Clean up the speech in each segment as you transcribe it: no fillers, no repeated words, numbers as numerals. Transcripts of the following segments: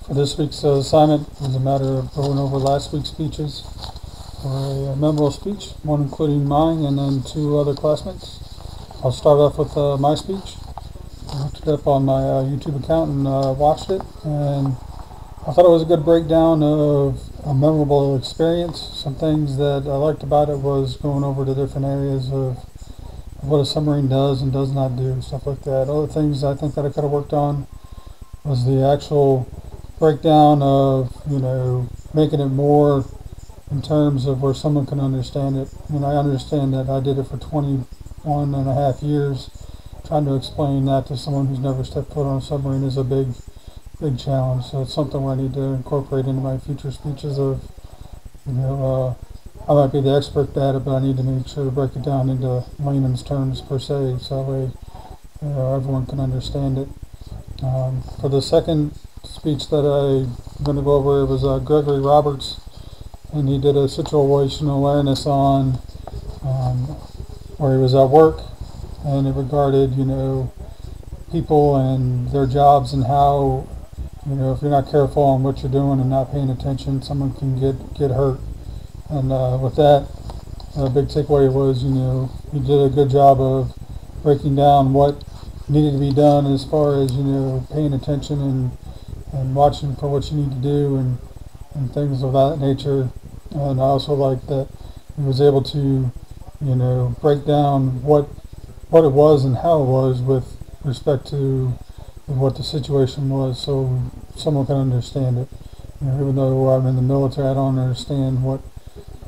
For this week's assignment, it was a matter of going over last week's speeches for a memorable speech, one including mine and then two other classmates. I'll start off with my speech. I looked it up on my YouTube account and watched it, and I thought it was a good breakdown of a memorable experience. Some things that I liked about it was going over the different areas of what a submarine does and does not do, stuff like that. Other things I think that I could have worked on was the actual breakdown of, making it more in terms of where someone can understand it. I understand that I did it for 21 and a half years. Trying to explain that to someone who's never stepped foot on a submarine is a big challenge. So it's something where I need to incorporate into my future speeches of, I might be the expert at it, but I need to make sure to break it down into layman's terms per se, so that way everyone can understand it. For the second speech that I'm going to go over, it was Gregory Roberts, and he did a situational awareness on where he was at work, and it regarded people and their jobs, and how if you're not careful on what you're doing and not paying attention, someone can get hurt. And with that, a big takeaway was he did a good job of breaking down what needed to be done as far as paying attention and watching for what you need to do and things of that nature. And I also like that he was able to break down what it was and how it was with respect to what the situation was, so someone can understand it. Even though I'm in the military, I don't understand what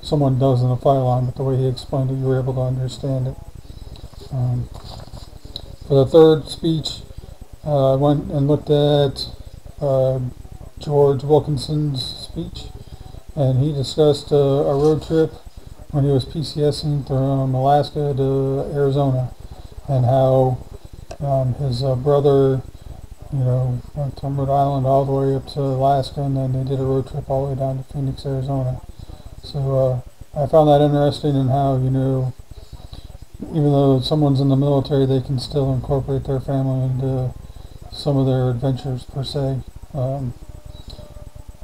someone does in a fire line, but the way he explained it, you were able to understand it. For the third speech, I went and looked at George Wilkinson's speech, and he discussed a road trip when he was PCSing from Alaska to Arizona, and how his brother went from Rhode Island all the way up to Alaska, and then they did a road trip all the way down to Phoenix, Arizona. So I found that interesting, in how even though someone's in the military, they can still incorporate their family into some of their adventures per se.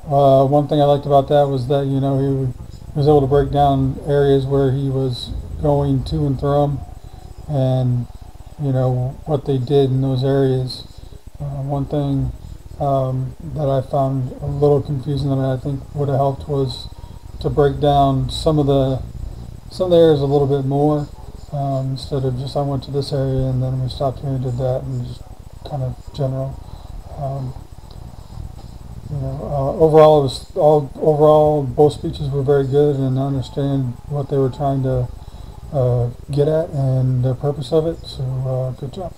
One thing I liked about that was that he was able to break down areas where he was going to and from, and what they did in those areas. One thing that I found a little confusing that I think would have helped was to break down some of the areas a little bit more, instead of just I went to this area and then we stopped here and did that, and just kind of general. Overall both speeches were very good, and I understand what they were trying to get at and the purpose of it. So good job.